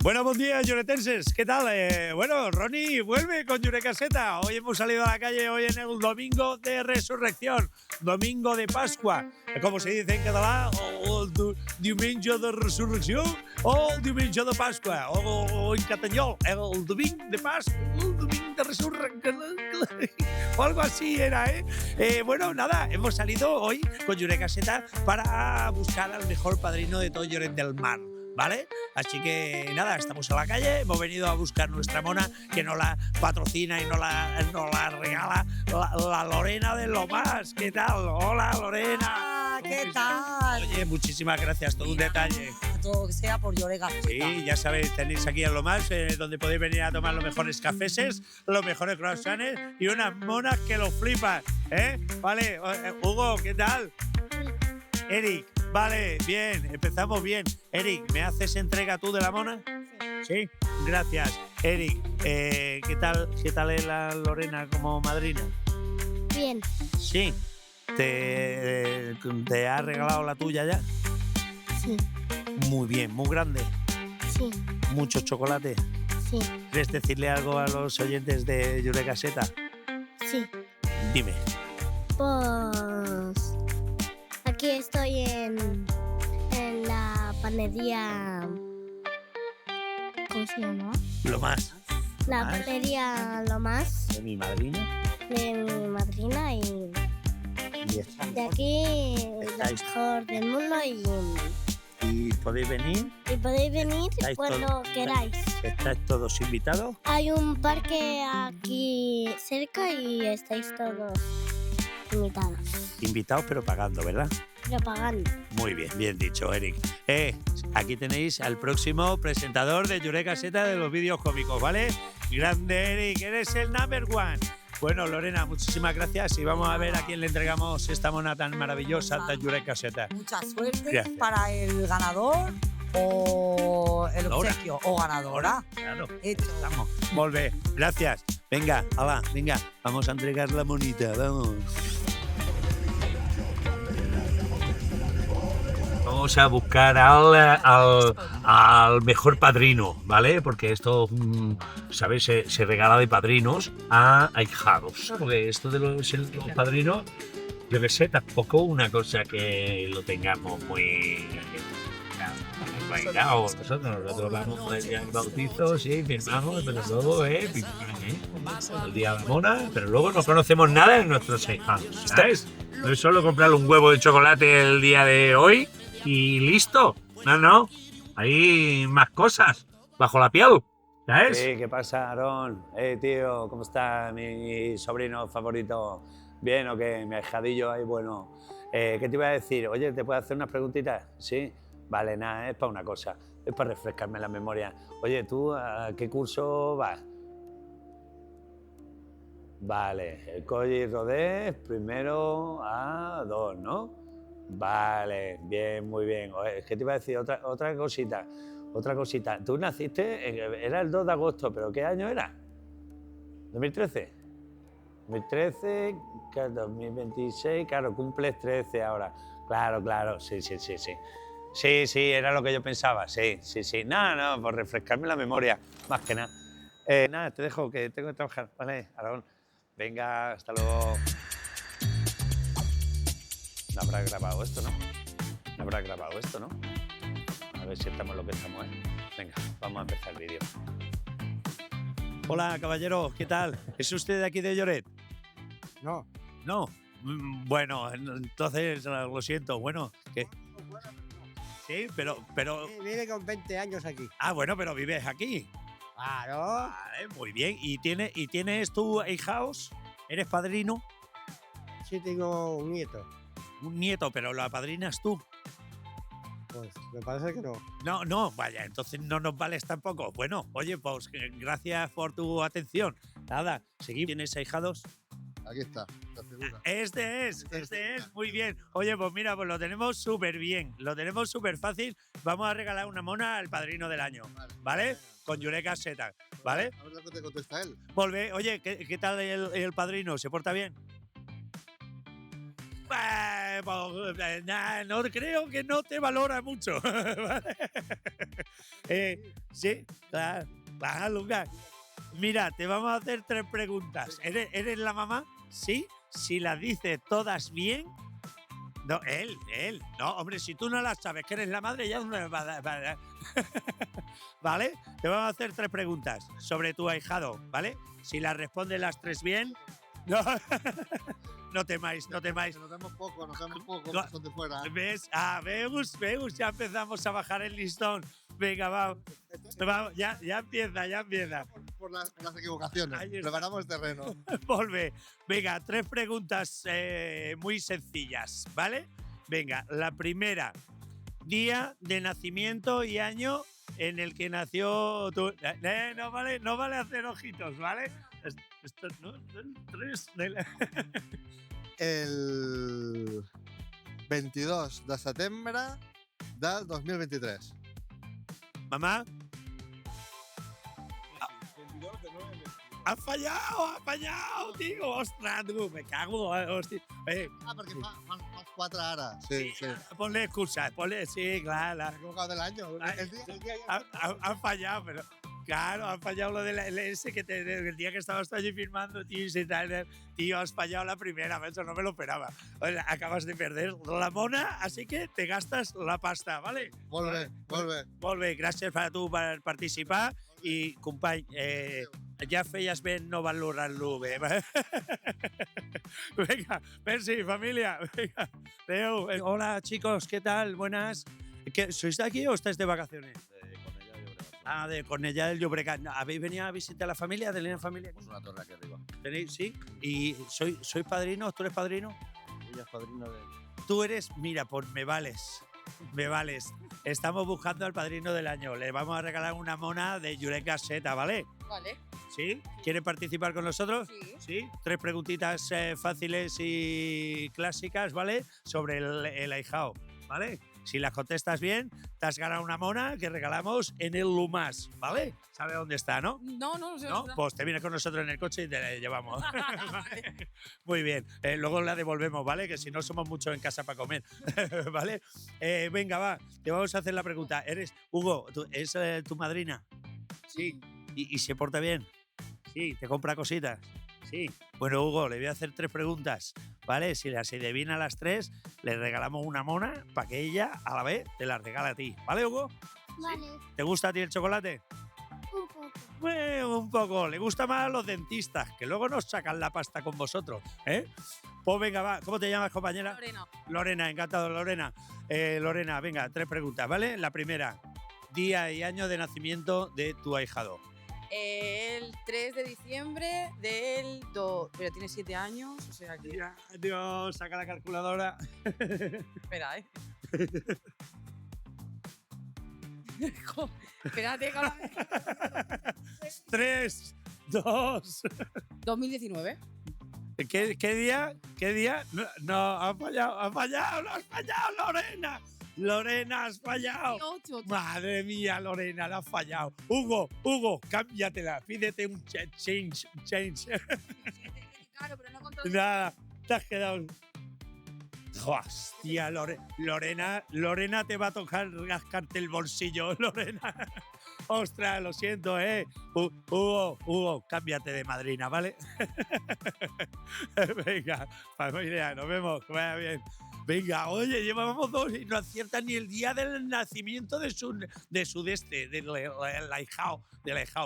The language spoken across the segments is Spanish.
Bueno, buen día, lloretenses. ¿Qué tal? Bueno, Ronnie vuelve con Yureka Seta. Hoy hemos salido a la calle, hoy en el domingo de resurrección, domingo de Pascua. ¿Cómo se dice en catalán? O el diumenge de resurrección o el diumenge de Pascua. O en catalán, el domingo de Pascua, el domingo de resurrección. O algo así era, ¿eh? Bueno, nada, hemos salido hoy con Yureka Seta para buscar al mejor padrino de todo Lloret del Mar. ¿Vale? Así que nada, estamos en la calle, hemos venido a buscar nuestra mona que nos la patrocina y nos la regala la Lorena de Lomás. ¿Qué tal? Hola, Lorena. ¿Qué tal? Oye, muchísimas gracias, todo un detalle. Todo que sea por Llorega. Sí, ya sabéis, tenéis aquí en Lomás, donde podéis venir a tomar los mejores cafeses, los mejores croissants y unas monas que lo flipan, ¿eh? Vale, Hugo, ¿qué tal? Eric, vale, bien, empezamos bien. Eric, ¿me haces entrega tú de la mona? Sí, gracias. Eric, ¿qué tal es la Lorena como madrina? Bien, Sí. ¿Te ha regalado la tuya ya? sí, Muy bien, muy grande. sí, Mucho chocolate. sí, ¿Quieres decirle algo a los oyentes de Yureka Seta? sí. Dime. Pues aquí estoy en la panadería. ¿Cómo se llama? Lo más. La ¿Más? panadería Lo Más De mi madrina. de mi madrina y Y estamos. de aquí lo Estáis. mejor del mundo Y podéis venir. y podéis venir Estáis cuando queráis. Estáis todos invitados. Hay un parque aquí cerca y estáis todos invitados, Invitados pero pagando, ¿verdad? pero pagando. Muy bien, bien dicho, Eric. Aquí tenéis al próximo presentador de Yureka Seta de los vídeos cómicos, ¿vale? Grande, Eric, eres el number one. Bueno, Lorena, muchísimas gracias y vamos a ver a quién le entregamos esta mona tan maravillosa de Yureka Seta. Mucha suerte Gracias. para el ganador o el Ganadora. obsequio o ganadora. Claro, Hecho. estamos. Volve, gracias. Venga, hala, venga, vamos a entregar la monita, vamos. Vamos a buscar al mejor padrino, ¿vale? Porque esto, ¿sabes? Se regala de padrinos a ahijados. Porque esto de los padrinos, yo que sé, tampoco una cosa que lo tengamos muy bailado. Nosotros vamos al bautizo, sí, firmamos, pero luego, pim, pam, el día de la mona, pero luego no conocemos nada de nuestros ahijados, ¿sabes? No es solo comprarle un huevo de chocolate el día de hoy y listo. No. Hay más cosas bajo la piel, ¿sabes? Sí, ¿qué pasa, Aarón? Tío, ¿cómo está mi sobrino favorito? ¿Bien o qué? Mi ahijadillo ahí, bueno. ¿Qué te iba a decir? Oye, ¿te puedo hacer unas preguntitas? Sí. Vale, nada, es para una cosa. Es para refrescarme la memoria. Oye, ¿tú a qué curso vas? Vale, el Colli Rodés, primero A2, ¿no? Vale, bien, muy bien. Oye, ¿qué te iba a decir? Otra cosita. Otra cosita. Tú naciste, era el 2 de agosto, pero ¿qué año era? ¿2013? 2013, 2026, claro, cumples 13 ahora. Claro, sí. Sí, era lo que yo pensaba, sí. No, por refrescarme la memoria, más que nada. Nada, te dejo, que tengo que trabajar, ¿vale, Aarón? Venga, hasta luego. No habrá grabado esto, ¿no? A ver si estamos lo que estamos, ¿eh? Venga, vamos a empezar el vídeo. Hola, caballero, ¿qué tal? ¿Es usted de aquí de Lloret? No. No. Bueno, entonces lo siento. Bueno, ¿qué? Sí, pero. Vive con 20 años aquí. Ah, bueno, pero vives aquí. Claro. Vale, muy bien. ¿Y tienes tú ahijados? ¿Eres padrino? Sí, tengo un nieto. Un nieto, pero lo apadrinas tú. Pues me parece que no. No, vaya, entonces no nos vales tampoco. Bueno, oye, pues gracias por tu atención. Nada, seguimos. ¿Tienes ahijados? Aquí está, la figura. Este es, muy bien. Oye, pues mira, pues lo tenemos súper bien, lo tenemos súper fácil. Vamos a regalar una mona al padrino del año, ¿vale? Con Yureka Seta, ¿vale? A ver lo que te contesta él. Volve, oye, ¿qué tal el padrino? ¿Se porta bien? No creo que no te valora mucho. ¿Vale? Sí, claro, Lucas. Mira, te vamos a hacer 3 preguntas. ¿Eres la mamá? Sí. Si las dices todas bien. No, él. No, hombre, si tú no las sabes que eres la madre, ya no me va a dar. ¿Vale? Te vamos a hacer 3 preguntas sobre tu ahijado, ¿vale? Si las respondes las 3 bien. No, no temáis. Nos vemos poco, No. que son de fuera. ¿Ves? Veus, ya empezamos a bajar el listón. Venga, va, ya empieza. Por las equivocaciones. Ahí está. Preparamos el terreno. Volve. Venga, 3 preguntas muy sencillas, ¿vale? Venga, la primera. Día de nacimiento y año en el que nació tu… no vale hacer ojitos, ¿vale? Esto, no, 3… El 22 de setembre del 2023. Mamá. ¡Has fallado, tío! ¡Ostras, tú! Me cago, hostia. Porque más 4 horas. Sí. Ponle excusas, sí, claro. Me he equivocado del año. El día Han fallado, pero… Claro, han fallado lo del ese que el día que estabas allí firmando, tío, has fallado la primera, eso no me lo esperaba. Oye, acabas de perder la mona, así que te gastas la pasta, ¿vale? Volve. Molt bé, gràcies a tu per participar i, company, ja feies ben no valorar-lo bé. Venga, merci, familia. Venga, adeu. Hola, chicos, ¿qué tal? Buenas. ¿Sois de aquí o estáis de vacaciones? De Cornellá del Llobregat. ¿Habéis venido a visitar a la familia? ¿Tenéis una familia? Pues una torre aquí arriba. ¿Tenéis? Sí. ¿Y sois padrinos? ¿Tú eres padrino? Ella es padrina de… Tú eres, mira, pues me vales. Estamos buscando al padrino del año. Le vamos a regalar una mona de Eureka Seta, ¿vale? Vale. ¿Sí? ¿Quieren participar con nosotros? Sí. Sí. 3 preguntitas fáciles y clásicas, ¿vale? Sobre el ahijado, ¿vale? Si las contestas bien, te has ganado una mona que regalamos en el Lumás, ¿vale? ¿Sabe dónde está, no? No sé. ¿No? Pues te vienes con nosotros en el coche y te la llevamos. ¿Vale? Muy bien. Luego la devolvemos, ¿vale? Que si no somos muchos en casa para comer. ¿Vale? Venga, va. Te vamos a hacer la pregunta. Hugo, ¿es tu madrina? Sí. ¿Y se porta bien? Sí. ¿Te compra cositas? Sí. Bueno, Hugo, le voy a hacer 3 preguntas, ¿vale? Si las adivina las 3, le regalamos una mona para que ella, a la vez, te la regale a ti. ¿Vale, Hugo? Vale, ¿Te gusta a ti el chocolate? un poco. Bueno, un poco. Le gusta más a los dentistas, que luego nos sacan la pasta con vosotros, ¿eh? Pues venga, va. ¿Cómo te llamas, compañera? Lorena. Lorena, encantado, Lorena. Lorena, venga, 3 preguntas, ¿vale? La primera, día y año de nacimiento de tu ahijado. El 3 de diciembre del… Pero tiene 7 años, o sea que… Ya, Dios, saca la calculadora. Espera, Espérate, 3, 2. 2019. ¿Qué día? No, has fallado, no has fallado, Lorena. Lorena, has fallado. 18. Madre mía, Lorena, la has fallado. Hugo, cámbiatela, pídete un change. Claro, pero no controlo. Nada, te has quedado. Hostia, Lorena te va a tocar rascarte el bolsillo, Lorena. Ostras, lo siento, Hugo, cámbiate de madrina, ¿vale? Venga, familia, nos vemos, que vaya bien. Venga, oye, llevábamos 2 y no aciertan ni el día del nacimiento del ahijado,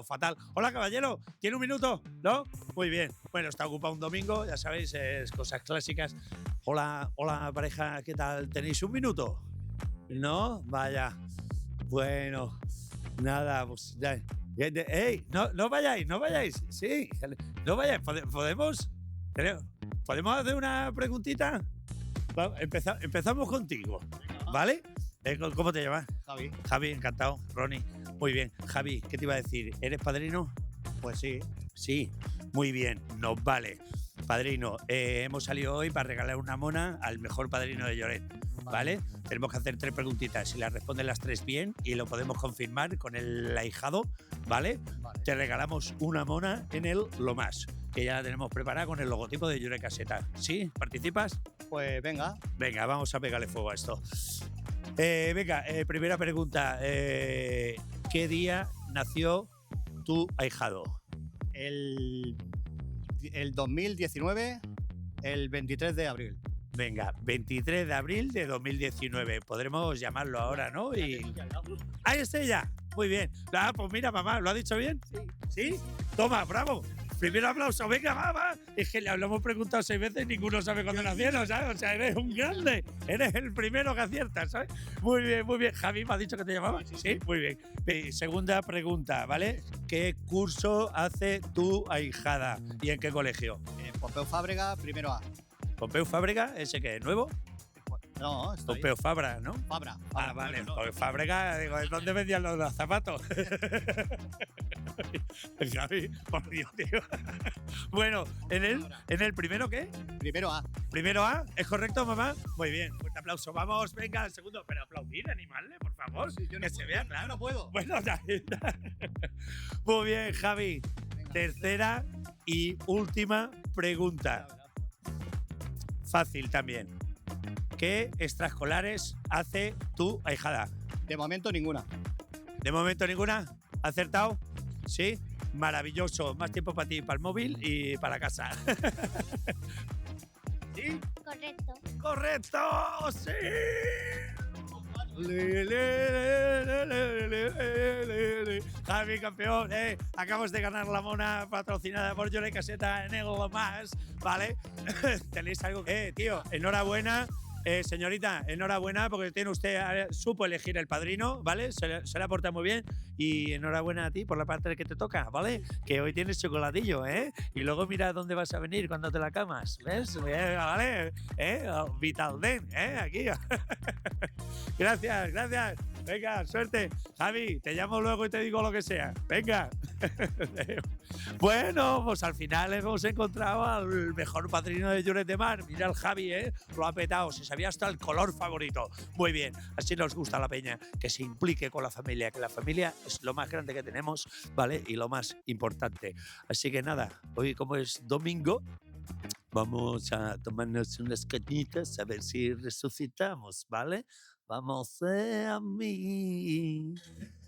fatal. Hola, caballero, ¿tiene un minuto? ¿No? Muy bien. Bueno, está ocupado un domingo, ya sabéis, es cosas clásicas. Hola, pareja, ¿qué tal? ¿Tenéis un minuto? ¿No? Vaya. Bueno, nada, pues ya. ¡Ey! No vayáis. Sí, no vayáis. ¿Podemos hacer una preguntita? Empezamos contigo, ¿vale? ¿Cómo te llamas? Javi. Javi, encantado. Ronnie, muy bien. Javi, ¿qué te iba a decir? ¿Eres padrino? Pues sí. Sí, muy bien, nos vale. Padrino, hemos salido hoy para regalar una mona al mejor padrino de Lloret, ¿vale? Tenemos que hacer 3 preguntitas. Si las responden las 3 bien y lo podemos confirmar con el ahijado, ¿vale? Te regalamos una mona en el Lo Más, que ya la tenemos preparada con el logotipo de Eureka Seta. ¿Sí? ¿Participas? pues venga. Venga, vamos a pegarle fuego a esto. Venga, primera pregunta. ¿Qué día nació tu ahijado? El 2019, el 23 de abril. Venga, 23 de abril de 2019. Podremos llamarlo ahora, ¿no? Y ahí está ya. Muy bien. Ah, pues mira, mamá, ¿lo ha dicho bien? Sí. ¿Sí? Toma, bravo. Primer aplauso. Venga, va. Es que lo hemos preguntado 6 veces y ninguno sabe cuándo nacieron, ¿sabes? O sea, eres un grande. Eres el primero que acierta, ¿sabes? Muy bien, muy bien. Javi, ¿me has dicho que te llamaba? Sí, muy bien. Segunda pregunta, ¿vale? ¿Qué curso hace tu ahijada y en qué colegio? Pompeu Fábrega, primero A. ¿Pompeu Fábrega? ¿Ese qué? ¿Nuevo? No, estoy. Pompeu Fabra, ¿no? Fabra. Ah, vale. Porque Fábrega, digo, ¿dónde vendían los zapatos? Javi, por Dios, tío. Bueno, ¿en el primero qué? Primero A. ¿Primero A? ¿Es correcto, mamá? Muy bien, fuerte aplauso. Vamos, venga, al segundo. Pero aplaudir, animarle, por favor. Que se vea claro. No puedo. Bueno, ya está. Muy bien, Javi. Tercera y última pregunta. Fácil también. ¿Qué extraescolares hace tu ahijada? De momento ninguna. ¿De momento ninguna? ¿Acertado? ¿Sí? Maravilloso. Más tiempo para ti, para el móvil y para casa. ¿Sí? Correcto. ¡Correcto! ¡Sí! Javi, campeón, acabas de ganar la mona patrocinada por Yole Caseta en el Más, ¿vale? ¿Tenéis algo? Tío, enhorabuena. Señorita, enhorabuena porque tiene usted, supo elegir el padrino, ¿vale? Se le ha portado muy bien y enhorabuena a ti por la parte que te toca, ¿vale? Que hoy tienes chocolatillo, ¿eh? Y luego mira dónde vas a venir cuando te la camas, ¿ves? ¿Vale? Vitalden, Aquí. Gracias. Venga, suerte. Javi, te llamo luego y te digo lo que sea. Venga. Bueno, pues al final hemos encontrado al mejor padrino de Lloret de Mar. Mira el Javi, lo ha petado. Se sabía hasta el color favorito. Muy bien, así nos gusta la peña, que se implique con la familia, que la familia es lo más grande que tenemos, ¿vale? Y lo más importante. Así que nada, hoy como es domingo, vamos a tomarnos unas cañitas a ver si resucitamos, ¿vale? Vamos a mí.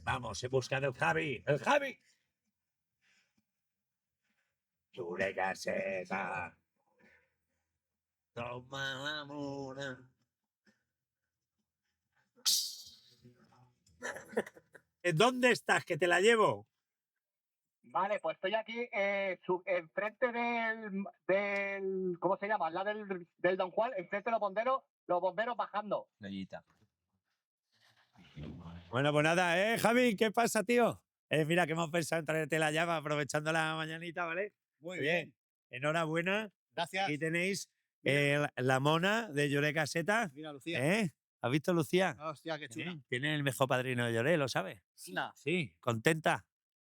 Vamos, he buscado el Javi. ¡El Javi! Lloret Caseta. Toma la mona. ¿Dónde estás? Que te la llevo. Vale, pues estoy aquí enfrente del. ¿Cómo se llama? Al lado del Don Juan, enfrente de los bomberos bajando. Bueno, pues nada, Javi, ¿qué pasa, tío? Mira que hemos pensado en traerte la llave aprovechando la mañanita, ¿vale? Muy bien. Enhorabuena. Gracias. Aquí tenéis la mona de Lloret Caseta. Mira, Lucía. ¿Has visto, Lucía? Hostia, qué chula. Tiene el mejor padrino de Lloret, ¿lo sabes? Sí. ¿Contenta?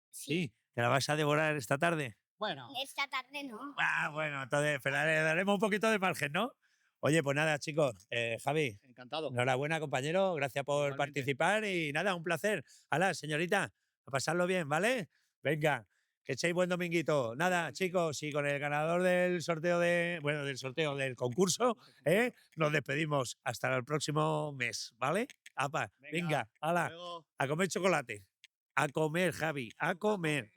Sí. ¿Te la vas a devorar esta tarde? Bueno. Esta tarde no. Ah, bueno, entonces pero le daremos un poquito de margen, ¿no? Oye, pues nada, chicos. Javi, Encantado. enhorabuena, compañero. Gracias por Igualmente. participar y nada, un placer. Hala, señorita, a pasarlo bien, ¿vale? Venga, que echéis buen dominguito. Nada, chicos, y con el ganador del sorteo del concurso, nos despedimos hasta el próximo mes, ¿vale? Apa, venga, hala, Luego. a comer chocolate. A comer, Javi, a comer.